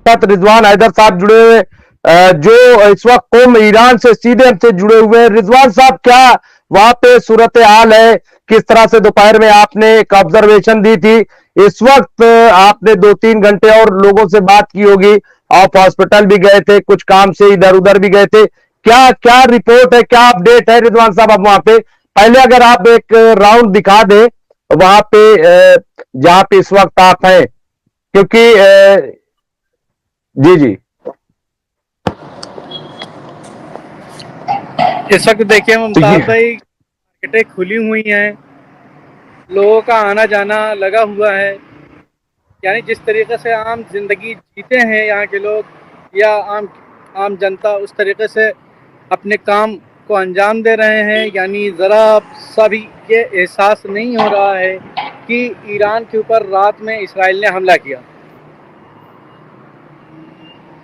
साथ रिजवान हैदर साहब जुड़े हुए, जो इस वक्त कुम ईरान से सीधे हमसे जुड़े हुए हैं। रिजवान साहब, क्या वहां पे सूरत हाल है? किस तरह से दोपहर में आपने एक ऑब्जर्वेशन दी थी, इस वक्त आपने 2-3 घंटे और लोगों से बात की होगी, आप हॉस्पिटल भी गए थे, कुछ काम से इधर उधर भी गए थे, क्या क्या रिपोर्ट है, क्या अपडेट है रिजवान साहब अब वहां पे? पहले अगर आप एक राउंड दिखा दें वहां पे जहां पे इस वक्त आप हैं, क्योंकि जी जी। इस वक्त देखिए तो मुमताज ये भाई, मार्केटें खुली हुई हैं, लोगों का आना जाना लगा हुआ है। यानी जिस तरीके से आम जिंदगी जीते हैं यहाँ के लोग या आम आम जनता, उस तरीके से अपने काम को अंजाम दे रहे हैं। यानी ज़रा सा भी ये एहसास नहीं हो रहा है कि ईरान के ऊपर रात में इसराइल ने हमला किया।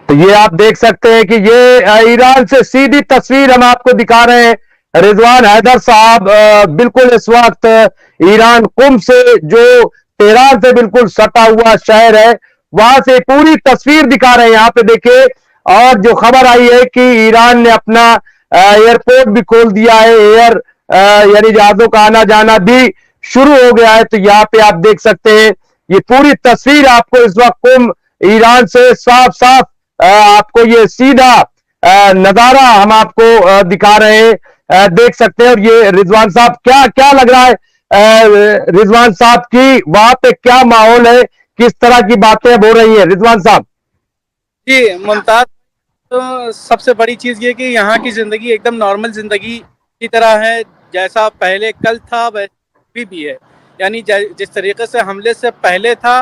तो ये आप देख सकते हैं कि ये ईरान से सीधी तस्वीर हम आपको दिखा रहे हैं। रिजवान हैदर साहब बिल्कुल इस वक्त ईरान कुम से, जो तेहरान से बिल्कुल सटा हुआ शहर है, वहां से पूरी तस्वीर दिखा रहे हैं। यहाँ पे देखिए, और जो खबर आई है कि ईरान ने अपना एयरपोर्ट भी खोल दिया है, यानी जहाजों का आना जाना भी शुरू हो गया है। तो यहाँ पे आप देख सकते हैं, ये पूरी तस्वीर आपको इस वक्त कुम ईरान से साफ साफ आपको ये सीधा नजारा हम आपको दिखा रहे हैं, देख सकते हैं। और ये रिजवान साहब, क्या क्या लग रहा है रिजवान साहब की वहां पे क्या माहौल है, किस तरह की बातें हो रही है रिजवान साहब? जी मुमताज, तो सबसे बड़ी चीज़ ये कि यहाँ की ज़िंदगी एकदम नॉर्मल ज़िंदगी की तरह है। जैसा पहले कल था वैसे भी है। यानी जिस तरीके से हमले से पहले था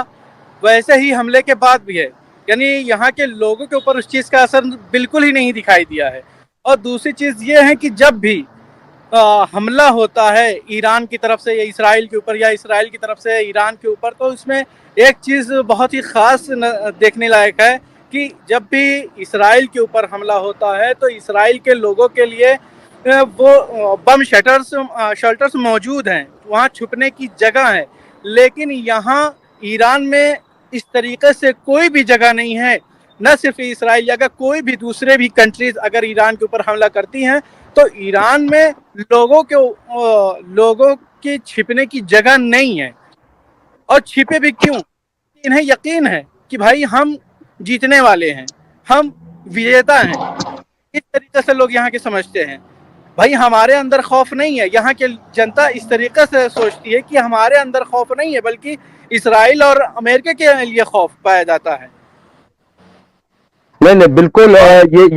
वैसे ही हमले के बाद भी है। यानी यहाँ के लोगों के ऊपर उस चीज़ का असर बिल्कुल ही नहीं दिखाई दिया है। और दूसरी चीज़ ये है कि जब भी हमला होता है ईरान की तरफ से या इसराइल के ऊपर या इसराइल की तरफ से ईरान के ऊपर, तो इसमें एक चीज़ बहुत ही ख़ास देखने लायक है कि जब भी इसराइल के ऊपर हमला होता है तो इसराइल के लोगों के लिए वो बम शेल्टर्स मौजूद हैं, वहाँ छुपने की जगह है। लेकिन यहाँ ईरान में इस तरीके से कोई भी जगह नहीं है। न सिर्फ इसराइल, अगर कोई भी दूसरे भी कंट्रीज अगर ईरान के ऊपर हमला करती हैं तो ईरान में लोगों की छिपने की जगह नहीं है। और छिपे भी क्यों? इन्हें यकीन है कि भाई हम जीतने वाले हैं, हम विजेता हैं। इस तरीके से लोग यहाँ के समझते हैं। भाई हमारे अंदर खौफ नहीं है। यहाँ के जनता इस तरीके से सोचती है कि हमारे अंदर खौफ नहीं है, बल्कि इसराइल और अमेरिका के लिए खौफ पाया जाता है। नहीं नहीं, बिल्कुल और ये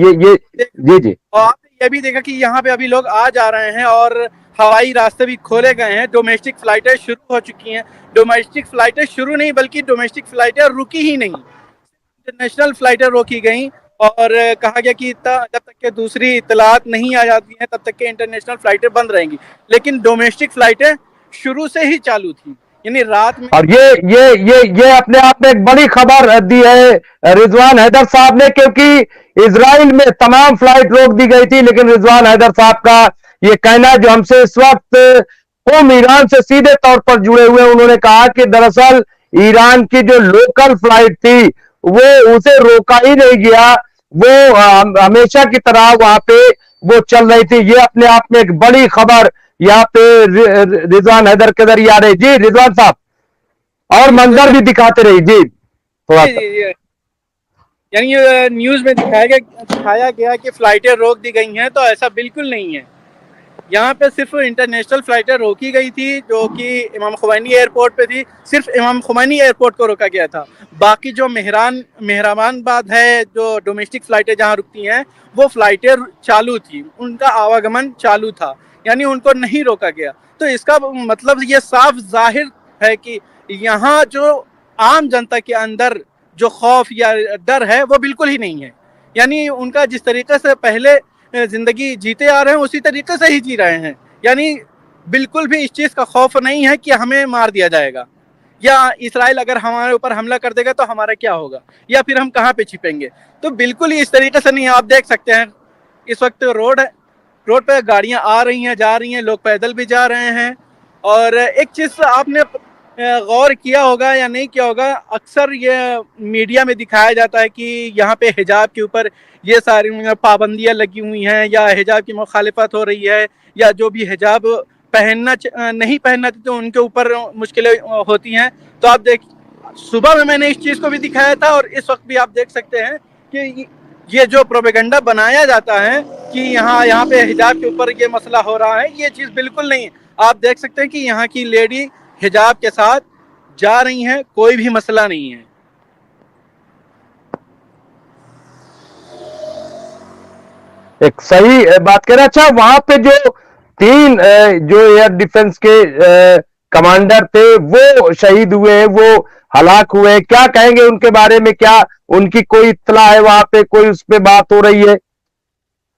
जी जी। और आपने ये भी देखा कि यहाँ पे अभी लोग आ जा रहे हैं और हवाई रास्ते भी खोले गए हैं। डोमेस्टिक फ्लाइटें शुरू हो चुकी हैं। डोमेस्टिक फ्लाइटें शुरू नहीं बल्कि डोमेस्टिक फ्लाइटें रुकी ही नहीं, इंटरनेशनल फ्लाइटें रोकी गई। और कहा गया कि जब तक के दूसरी इतलात नहीं आ जाती हैं तब तक के इंटरनेशनल फ्लाइटें बंद रहेंगी। लेकिन डोमेस्टिक फ्लाइटें शुरू से ही चालू थी, यानी रात में। और ये अपने आप में एक बड़ी खबर दी है रिजवान हैदर साहब ने, क्योंकि इजराइल में तमाम फ्लाइट रोक दी गई थी, लेकिन रिजवान हैदर साहब का ये कहना है, जो हमसे इस वक्त कुम ईरान से सीधे तौर पर जुड़े हुए, उन्होंने कहा कि दरअसल ईरान की जो लोकल फ्लाइट थी वो उसे रोका ही नहीं गया, वो हमेशा की तरह वहां पे वो चल रही थी। ये अपने आप में एक बड़ी खबर यहाँ पे रिजवान हैदर के जरिए आ रही। जी रिजवान साहब, और जी मंजर भी दिखाते रही जी थोड़ा जी सा। जी। यानी न्यूज़ में दिखाया गया कि फ्लाइटें रोक दी गई हैं, तो ऐसा बिल्कुल नहीं है। यहाँ पे सिर्फ इंटरनेशनल फ्लाइटें रोकी गई थी जो कि इमाम खुमैनी एयरपोर्ट पे थी। सिर्फ इमाम खुमैनी एयरपोर्ट को रोका गया था। बाकी जो मेहराबाद है, जो डोमेस्टिक फ्लाइटें जहाँ रुकती हैं, वो फ्लाइटें चालू थी, उनका आवागमन चालू था, यानी उनको नहीं रोका गया। तो इसका मतलब ये साफ जाहिर है कि यहाँ जो आम जनता के अंदर जो खौफ या डर है वो बिल्कुल ही नहीं है। यानी उनका जिस तरीके से पहले जिंदगी जीते आ रहे हैं उसी तरीके से ही जी रहे हैं। यानी बिल्कुल भी इस चीज़ का खौफ नहीं है कि हमें मार दिया जाएगा या इसराइल अगर हमारे ऊपर हमला कर देगा तो हमारा क्या होगा या फिर हम कहाँ पे छिपेंगे। तो बिल्कुल ही इस तरीके से नहीं है। आप देख सकते हैं इस वक्त रोड पे गाड़ियां आ रही हैं, जा रही हैं, लोग पैदल भी जा रहे हैं। और एक चीज़ आपने गौर किया होगा या नहीं किया होगा, अक्सर ये मीडिया में दिखाया जाता है कि यहाँ पे हिजाब के ऊपर ये सारी पाबंदियां लगी हुई हैं, या हिजाब की मुखालिफत हो रही है, या जो भी हिजाब नहीं पहनना चाहिए तो उनके ऊपर मुश्किलें होती हैं। तो आप देख, सुबह में मैंने इस चीज को भी दिखाया था और इस वक्त भी आप देख सकते हैं कि ये जो प्रोपेगेंडा बनाया जाता है कि यहाँ पे हिजाब के ऊपर ये मसला हो रहा है, ये चीज बिल्कुल नहीं है। आप देख सकते हैं कि यहाँ की लेडी हिजाब के साथ जा रही हैं, कोई भी मसला नहीं है। एक सही बात कह रहे हैं। अच्छा, वहां पे जो तीन जो एयर डिफेंस के कमांडर थे वो शहीद हुए हैं, वो हलाक हुए हैं, क्या कहेंगे उनके बारे में? क्या उनकी कोई इत्तला है? वहां पे कोई उस पे बात हो रही है?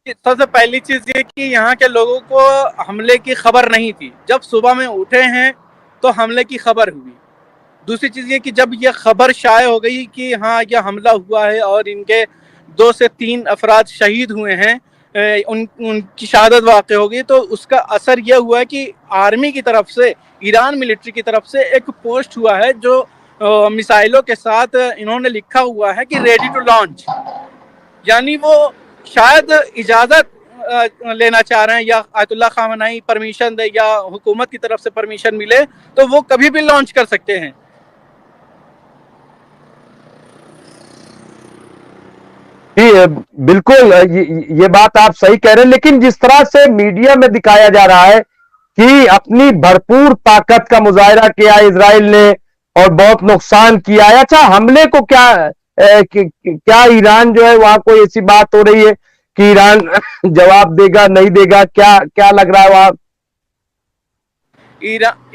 सबसे पहली चीज ये कि यहाँ के लोगों को हमले की खबर नहीं थी। जब सुबह में उठे हैं तो हमले की खबर हुई। दूसरी चीज ये कि जब ये खबर शाये हो गई कि हाँ यह हमला हुआ है और इनके 2 से 3 अफराद शहीद हुए हैं, उनकी शहादत वाक़ हो गई, तो उसका असर यह हुआ है कि आर्मी की तरफ से, ईरान मिलिट्री की तरफ से एक पोस्ट हुआ है जो मिसाइलों के साथ इन्होंने लिखा हुआ है कि रेडी टू लॉन्च। यानी वो शायद इजाज़त लेना चाह रहे हैं, या आयतुल्लाह खामनाई परमिशन दे या हुकूमत की तरफ से परमिशन मिले तो वो कभी भी लॉन्च कर सकते हैं। जी बिल्कुल, ये बात आप सही कह रहे हैं, लेकिन जिस तरह से मीडिया में दिखाया जा रहा है कि अपनी भरपूर ताकत का मुजाहिरा किया इजराइल ने और बहुत नुकसान किया है। अच्छा, हमले को क्या ईरान जो है वहां कोई ऐसी बात हो रही है कि ईरान जवाब देगा नहीं देगा? क्या क्या लग रहा है वहां?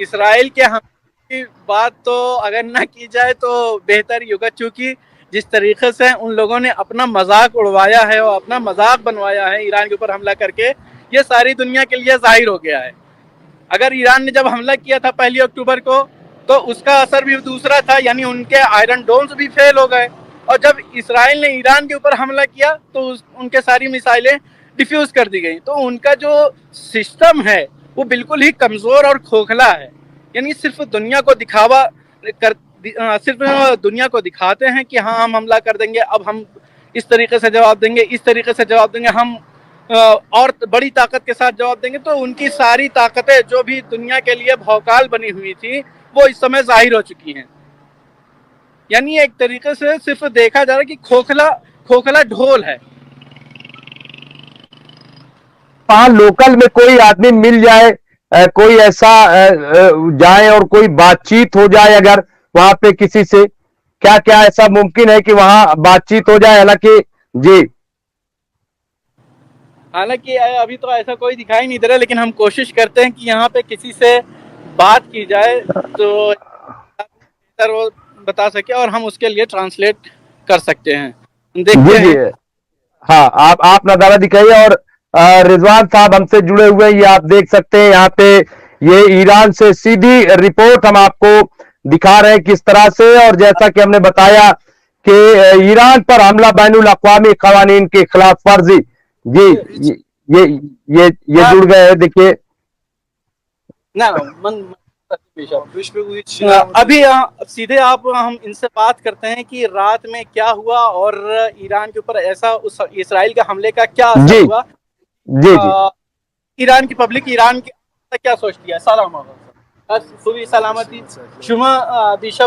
इसराइल के हमले की बात तो अगर ना की जाए तो बेहतर ही होगा, क्योंकि जिस तरीके से उन लोगों ने अपना मजाक उड़वाया है और अपना मजाक बनवाया है ईरान के ऊपर हमला करके, ये सारी दुनिया के लिए जाहिर हो गया है। अगर ईरान ने जब हमला किया था 1 अक्टूबर को तो उसका असर भी दूसरा था, यानी उनके आयरन डोम्स भी फेल हो गए। और जब इसराइल ने ईरान के ऊपर हमला किया तो उनके सारी मिसाइलें डिफ्यूज कर दी गई। तो उनका जो सिस्टम है वो बिल्कुल ही कमजोर और खोखला है। यानी सिर्फ दुनिया को दिखावा कर सिर्फ दुनिया को दिखाते हैं कि हाँ हम हमला कर देंगे, अब हम इस तरीके से जवाब देंगे, इस तरीके से जवाब देंगे, हम और बड़ी ताकत के साथ जवाब देंगे। तो उनकी सारी ताकतें जो भी दुनिया के लिए भौकाल बनी हुई थी वो इस समय जाहिर हो चुकी हैं। यानी एक तरीके से सिर्फ देखा जा रहा है कि खोखला खोखला ढोल है। वहां लोकल में कोई आदमी मिल जाए, कोई ऐसा जाए और कोई बातचीत हो जाए अगर वहां पे किसी से, क्या क्या ऐसा मुमकिन है कि वहां बातचीत हो जाए? हालांकि जी, हालांकि अभी तो ऐसा कोई दिखाई नहीं दे रहा, लेकिन हम कोशिश करते हैं कि यहाँ पे किसी से बात की जाए तो बेहतर वो बता सके और हम उसके लिए ट्रांसलेट कर सकते हैं। देखते जी, जी, हैं। हाँ, आप नजारा दिखाइए। और रिजवान साहब हमसे जुड़े हुए हैं, ये आप देख सकते हैं यहाँ पे, ये ईरान से सीधी रिपोर्ट हम आपको दिखा रहे हैं किस तरह से। और जैसा कि हमने बताया कि ईरान पर हमला बैनुल अक़वामी क़वानीन के खिलाफ वर्जी। जी, ये ये जुड़ गए हैं, देखिए। ना अभी सीधे आप हम इनसे बात करते हैं कि रात में क्या हुआ और ईरान के ऊपर ऐसा उस इसराइल के हमले का क्या असर हुआ। जी, जी, ईरान की पब्लिक ईरान की क्या सोचती है? खुबी सलामती शुमा दिशा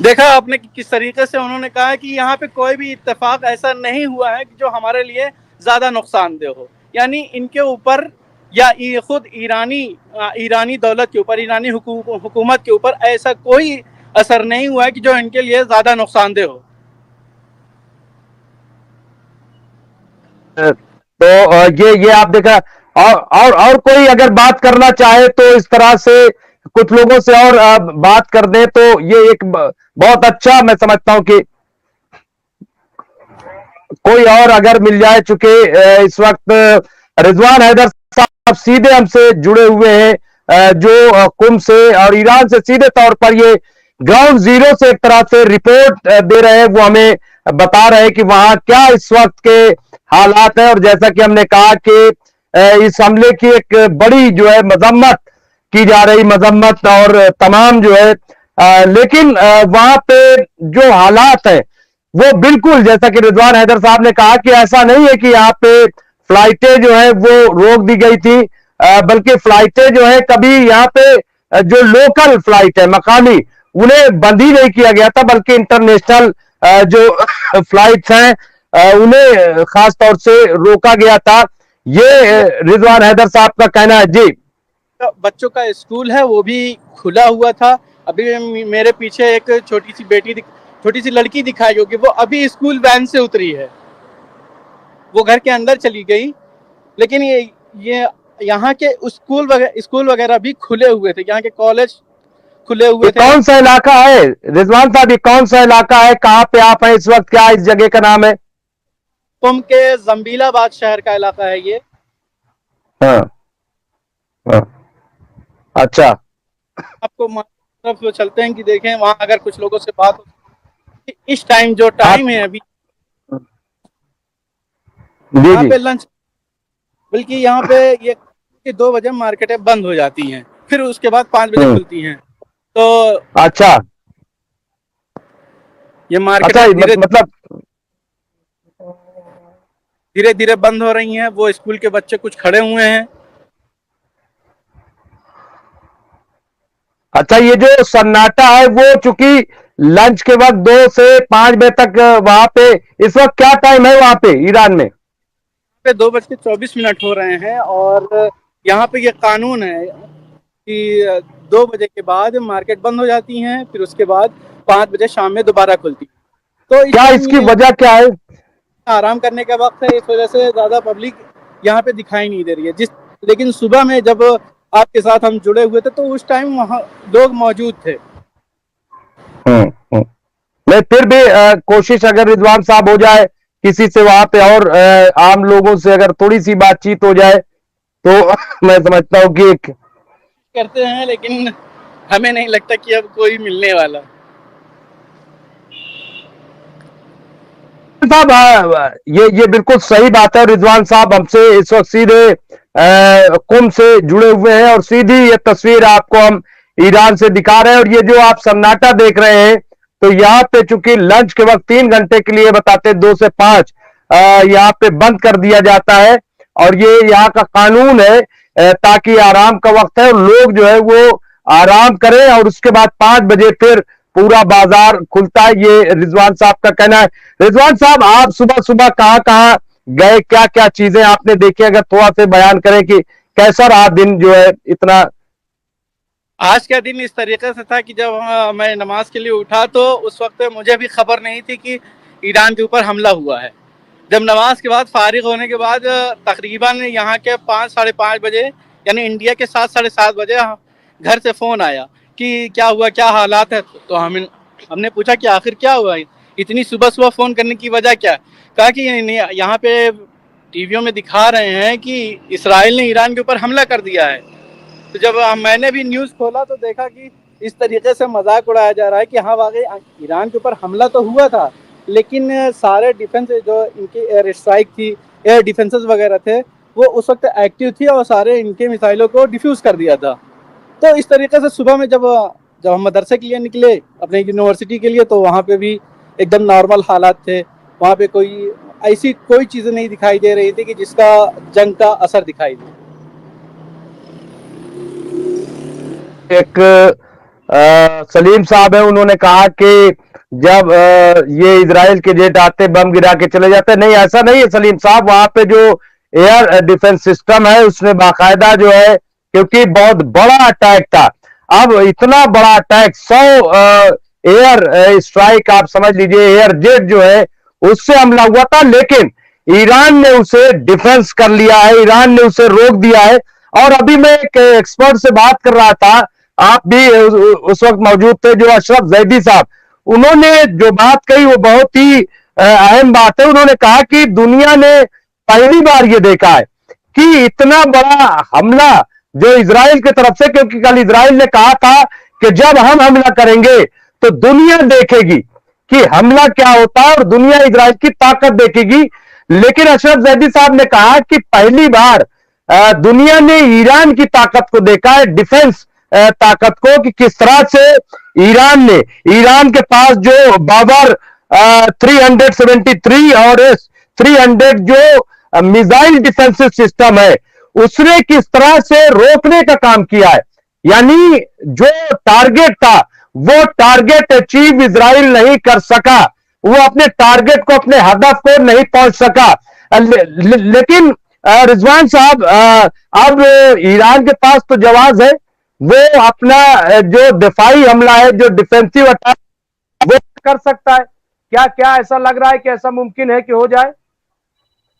देखा आपने कि किस तरीके से उन्होंने कहा कि यहाँ पे कोई भी इत्तेफाक ऐसा नहीं हुआ है जो हमारे लिए ज्यादा नुकसानदेह हो। यानी इनके ऊपर या खुद ईरानी दौलत के ऊपर, ईरानी हुकूमत के ऊपर ऐसा कोई असर नहीं हुआ है कि जो इनके लिए ज्यादा नुकसानदेह हो। तो ये आप देखा। और कोई अगर बात करना चाहे तो इस तरह से कुछ लोगों से और बात कर दे तो ये एक बहुत अच्छा, मैं समझता हूं कि कोई और अगर मिल जाए। चूंकि इस वक्त रिजवान हैदर साहब सीधे हमसे जुड़े हुए हैं जो कुम से और ईरान से सीधे तौर पर ये ग्राउंड जीरो से एक तरह से रिपोर्ट दे रहे हैं, वो हमें बता रहे हैं कि वहां क्या इस वक्त के हालात है। और जैसा कि हमने कहा कि इस हमले की एक बड़ी जो है मजम्मत की जा रही, मजम्मत और तमाम जो है लेकिन वहां पे जो हालात है वो बिल्कुल जैसा कि रिजवान हैदर साहब ने कहा कि ऐसा नहीं है कि यहाँ पे फ्लाइटें जो है वो रोक दी गई थी, बल्कि फ्लाइटें जो है कभी यहाँ पे जो लोकल फ्लाइट है मकामी उन्हें बंद ही नहीं किया गया था, बल्कि इंटरनेशनल जो फ्लाइट्स हैं उन्हें खास तौर से रोका गया था। ये रिजवान हैदर साहब का कहना है। जी, बच्चों का स्कूल है वो भी खुला हुआ था। अभी मेरे पीछे एक छोटी सी लड़की दिखाई होगी, वो अभी स्कूल वैन से उतरी है, वो घर के अंदर चली गई। लेकिन ये यहाँ के स्कूल वगैरह भी खुले हुए थे, यहाँ के कॉलेज खुले हुए थे। कौन सा इलाका है रिजवान साहब, ये कौन सा इलाका है, कहाँ पे आप हैं इस वक्त, क्या इस जगह का नाम है? कुम के जंबीलाबाद शहर का इलाका है ये। हाँ, हाँ, अच्छा। आपको तरफ चलते हैं कि देखें वहां अगर कुछ लोगों से बात हो। इस टाइम जो टाइम है अभी यहाँ पे लंच, बल्कि यहाँ पे ये 2 बजे मार्केटें बंद हो जाती हैं, फिर उसके बाद 5 बजे खुलती हैं। तो अच्छा, ये मार्केट अच्छा, मतलब धीरे धीरे बंद हो रही हैं। वो स्कूल के बच्चे कुछ खड़े हुए हैं। अच्छा, ये जो सन्नाटा है वो चूंकि लंच के वक्त 2 से 5 बजे तक वहां पे, इस वक्त क्या टाइम है वहां पे ईरान में? 2:24 हो रहे हैं और यहाँ पे ये कानून है कि 2 बजे के बाद मार्केट बंद हो जाती हैं, फिर उसके बाद 5 बजे शाम में दोबारा खुलती है। तो क्या इसकी वजह क्या है? आराम करने का वक्त है, इस वजह से ज्यादा पब्लिक यहाँ पे दिखाई नहीं दे रही है। लेकिन सुबह में जब आपके साथ हम जुड़े हुए थे तो उस टाइम वहाँ लोग मौजूद थे। मैं फिर भी कोशिश अगर रिजवान साहब हो जाए किसी से वहां पे और आम लोगों से अगर थोड़ी सी बातचीत हो जाए तो मैं समझता हूँ कि करते हैं, लेकिन हमें नहीं लगता कि अब कोई मिलने वाला। साहब ये बिल्कुल सही बात है। रिजवान साहब हमसे इस वक्त सीधे कुम से जुड़े हुए हैं और सीधी ये तस्वीर आपको हम ईरान से दिखा रहे हैं। और ये जो आप सन्नाटा देख रहे हैं, तो यहाँ पे चूंकि लंच के वक्त 3 घंटे के लिए बताते 2 से 5 यहाँ पे बंद कर दिया जाता है और ये यहाँ का कानून है ताकि आराम का वक्त है और लोग जो है वो आराम करें और उसके बाद 5 बजे फिर पूरा बाजार खुलता है। ये रिजवान साहब का कहना है। रिजवान साहब, आप सुबह सुबह कहाँ कहाँ गए, क्या क्या चीजें आपने देखी, अगर थोड़ा से बयान करें कि कैसा रहा दिन जो है इतना। आज का दिन इस तरीके से था कि जब मैं नमाज के लिए उठा तो उस वक्त मुझे भी खबर नहीं थी कि ईरान के ऊपर हमला हुआ है। जब नमाज के बाद फारिग होने के बाद तकरीबन यहाँ के 5 साढ़े 5 बजे यानी इंडिया के 7 साढ़े 7 बजे घर से फ़ोन आया कि क्या हुआ, क्या हालात है। तो हमने पूछा कि आखिर क्या हुआ, इतनी सुबह सुबह फ़ोन करने की वजह क्या है। कहा कि यहाँ पे टीवियों में दिखा रहे हैं कि इसराइल ने ईरान के ऊपर हमला कर दिया है। तो जब मैंने भी न्यूज़ खोला तो देखा कि इस तरीके से मजाक उड़ाया जा रहा है कि हाँ वाकई ईरान के ऊपर हमला तो हुआ था, लेकिन सारे डिफेंस जो इनकी एयर स्ट्राइक थी, एयर डिफेंसेस वगैरह थे, वो उस वक्त एक्टिव थी और सारे इनके मिसाइलों को डिफ्यूज़ कर दिया था। तो इस तरीके से सुबह में जब हम मदरसे के लिए निकले अपने यूनिवर्सिटी के लिए, तो वहाँ पे भी एकदम नॉर्मल हालात थे। वहाँ पे ऐसी कोई चीज़ें नहीं दिखाई दे रही थी कि जिसका जंग का असर दिखाई दे। एक सलीम साहब है, उन्होंने कहा कि जब ये इजराइल के जेट आते बम गिरा के चले जाते, नहीं ऐसा नहीं है सलीम साहब। वहां पे जो एयर डिफेंस सिस्टम है उसने बाकायदा जो है, क्योंकि बहुत बड़ा अटैक था, अब इतना बड़ा अटैक 100 एयर स्ट्राइक आप समझ लीजिए, एयर जेट जो है उससे हमला हुआ था, लेकिन ईरान ने उसे डिफेंस कर लिया है, ईरान ने उसे रोक दिया है। और अभी मैं एक एक्सपर्ट से बात कर रहा था, आप भी उस वक्त मौजूद थे, जो अशरफ जैदी साहब, उन्होंने जो बात कही वो बहुत ही अहम बात है। उन्होंने कहा कि दुनिया ने पहली बार ये देखा है कि इतना बड़ा हमला जो इजराइल की तरफ से, क्योंकि कल इजराइल ने कहा था कि जब हम हमला करेंगे तो दुनिया देखेगी कि हमला क्या होता है और दुनिया इजराइल की ताकत देखेगी। लेकिन अशरफ जैदी साहब ने कहा कि पहली बार दुनिया ने ईरान की ताकत को देखा है, डिफेंस ताकत को, कि किस तरह से ईरान के पास जो बाबर 373 और 300 जो मिसाइल डिफेंसिव सिस्टम है, उसने किस तरह से रोकने का काम किया है। यानी जो टारगेट था वो टारगेट अचीव इजराइल नहीं कर सका, वो अपने टारगेट को, अपने हदफ को नहीं पहुंच सका। लेकिन रिजवान साहब, अब ईरान के पास तो जवाब है, वो अपना जो दिफाई हमला है, जो डिफेंसिव अटैक, वो कर सकता है। क्या क्या ऐसा लग रहा है कि ऐसा मुमकिन है कि हो जाए?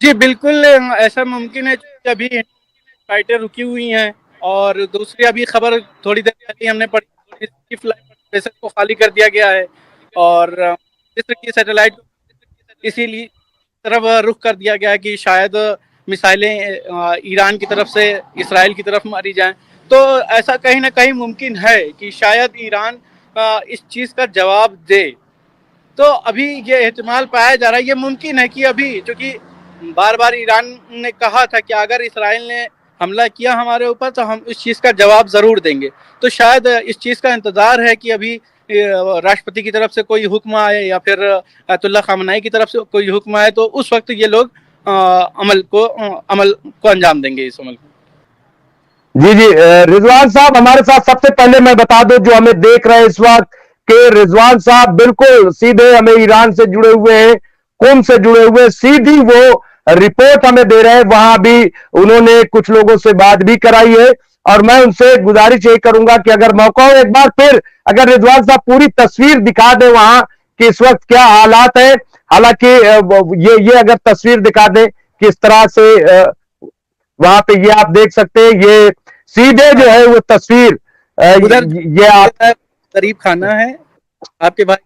जी बिल्कुल ऐसा मुमकिन है। अभी फ्लाइटें रुकी हुई हैं और दूसरी अभी खबर थोड़ी देर पहले हमने पढ़ी कि फ्लाइट को खाली कर दिया गया है और मिस्र की सैटेलाइट इसीलिए तरफ रुख कर दिया गया है कि शायद मिसाइलें ईरान की तरफ से इसराइल की तरफ मारी जाएं। तो ऐसा कहीं ना कहीं मुमकिन है कि शायद ईरान इस चीज़ का जवाब दे। तो अभी ये एहतिमाल पाया जा रहा है, ये मुमकिन है कि अभी, क्योंकि बार बार ईरान ने कहा था कि अगर इसराइल ने हमला किया हमारे ऊपर तो हम इस चीज़ का जवाब ज़रूर देंगे। तो शायद इस चीज़ का इंतज़ार है कि अभी राष्ट्रपति की तरफ से कोई हुक्म आए या फिर अयतुल्ला खामनेई की तरफ से कोई हुक्म आए, तो उस वक्त ये लोग अमल को अंजाम देंगे, इस अमल को। जी जी, रिजवान साहब हमारे साथ, सबसे पहले मैं बता दूं जो हमें देख रहे हैं इस वक्त, कि रिजवान साहब बिल्कुल सीधे हमें ईरान से जुड़े हुए हैं, कुम से जुड़े हुए, सीधी वो रिपोर्ट हमें दे रहे हैं। वहां भी उन्होंने कुछ लोगों से बात भी कराई है और मैं उनसे गुजारिश यही करूंगा कि अगर मौका हो, एक बार फिर अगर रिजवान साहब पूरी तस्वीर दिखा दें वहां कि इस वक्त क्या हालात है। हालांकि ये अगर तस्वीर दिखा दें किस तरह से वहां पे, ये आप देख सकते हैं, ये सीधे जो है वो तस्वीर, उधर ये आप गरीब खाना है आपके भाई,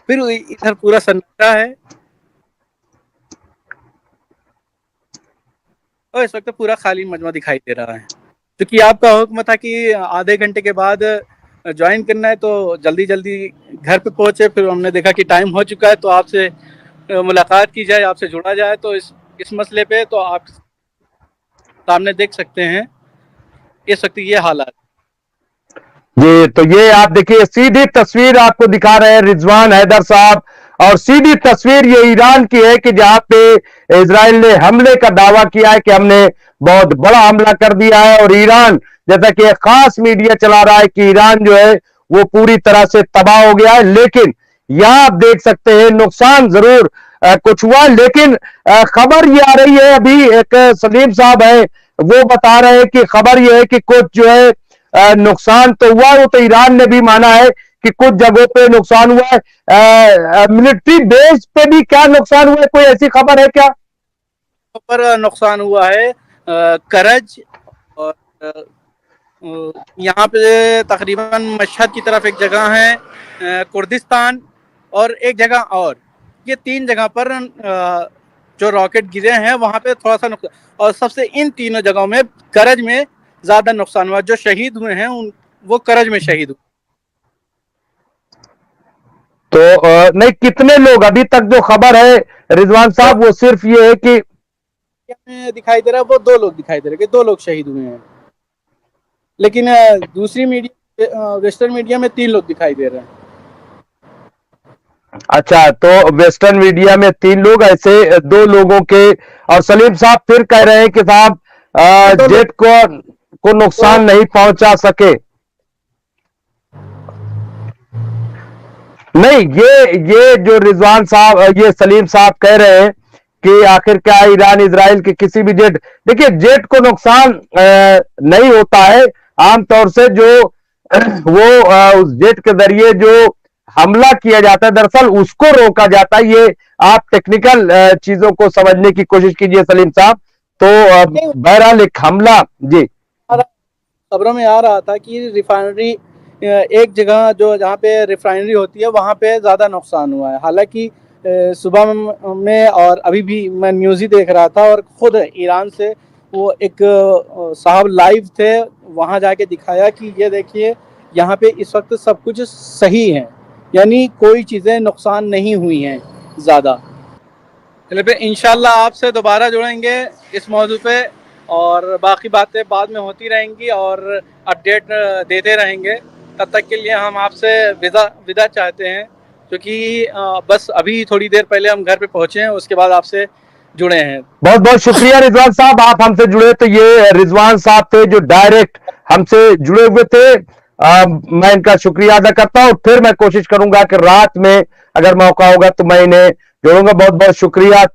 फिर इधर पूरा सन्नाटा है और इस वक्त पूरा खाली मजमा दिखाई दे रहा है। क्योंकि आपका हुक्म था कि आधे घंटे के बाद ज्वाइन करना है, तो जल्दी जल्दी घर पे पहुंचे। फिर हमने देखा कि टाइम हो चुका है, तो आपसे मुलाकात की जाए, आपसे जुड़ा जाए। तो इस मसले पे तो आप सामने देख सकते हैं इस वक्त ये हालात। जी, तो ये आप देखिए सीधी तस्वीर आपको दिखा रहे हैं रिजवान हैदर साहब, और सीधी तस्वीर ये ईरान की है कि जहां पे इजराइल ने हमले का दावा किया है कि हमने बहुत बड़ा हमला कर दिया है। और ईरान, जैसा कि एक खास मीडिया चला रहा है कि ईरान जो है वो पूरी तरह से तबाह हो गया है। लेकिन यहां आप देख सकते हैं नुकसान जरूर कुछ हुआ, लेकिन खबर ये आ रही है, अभी एक सलीम साहब है वो बता रहे हैं कि खबर ये है कि कुछ जो है नुकसान तो हुआ, वो तो ईरान ने भी माना है कि कुछ जगहों पे नुकसान हुआ है। मिलिट्री बेस पे भी क्या नुकसान हुआ है, कोई ऐसी खबर है क्या? पर नुकसान हुआ है करज और यहाँ पे तकरीबन मशहद की तरफ एक जगह है, कुर्दिस्तान और एक जगह और, ये 3 जगह पर जो रॉकेट गिरे हैं वहाँ पे थोड़ा सा नुकसान। और सबसे इन तीनों जगहों में करज में ज्यादा नुकसान हुआ। जो शहीद हुए हैं वो करज में शहीद हुए। तो नहीं, कितने लोग अभी तक जो खबर है रिजवान साहब, वो सिर्फ ये है कि दिखाई दे रहा है वो 2 लोग दिखाई दे रहे हैं कि 2 लोग शहीद हुए हैं, लेकिन दूसरी मीडिया, वेस्टर्न मीडिया में 3 लोग दिखाई दे रहे हैं। अच्छा, तो वेस्टर्न मीडिया में 3 लोग, ऐसे 2 लोगों के। और सलीम साहब फिर कह रहे हैं कि साहब जेट को नुकसान नहीं पहुंचा सके। नहीं, ये जो रिजवान साहब, ये सलीम साहब कह रहे हैं कि आखिर क्या ईरान इजराइल के किसी भी जेट, देखिए जेट को नुकसान नहीं होता है आमतौर से, जो वो उस जेट के जरिए जो हमला किया जाता है दरअसल उसको रोका जाता है। ये आप टेक्निकल चीजों को समझने की कोशिश कीजिए सलीम साहब। तो बहरहाल एक हमला, जी खबरों में आ रहा था कि रिफाइनरी, एक जगह जो जहाँ पे रिफाइनरी होती है वहाँ पे ज़्यादा नुकसान हुआ है। हालांकि सुबह में और अभी भी मैं न्यूज़ ही देख रहा था और ख़ुद ईरान से वो एक साहब लाइव थे, वहाँ जाके दिखाया कि ये देखिए यहाँ पे इस वक्त सब कुछ सही है, यानी कोई चीज़ें नुकसान नहीं हुई हैं ज़्यादा। चलिए फिर इंशाल्लाह आपसे दोबारा जुड़ेंगे इस मौजू पे, और बाकी बातें बाद में होती रहेंगी और अपडेट देते रहेंगे। तब तक के लिए हम आपसे विदा चाहते हैं, क्योंकि बस अभी थोड़ी देर पहले हम घर पे पहुँचे हैं, उसके बाद आपसे जुड़े हैं। बहुत बहुत शुक्रिया रिजवान साहब, आप हमसे जुड़े। तो ये रिजवान साहब थे जो डायरेक्ट हमसे जुड़े हुए थे। मैं इनका शुक्रिया अदा करता हूं। फिर मैं कोशिश करूंगा कि रात में अगर मौका होगा तो मैं इन्हें जोड़ूंगा। बहुत बहुत शुक्रिया।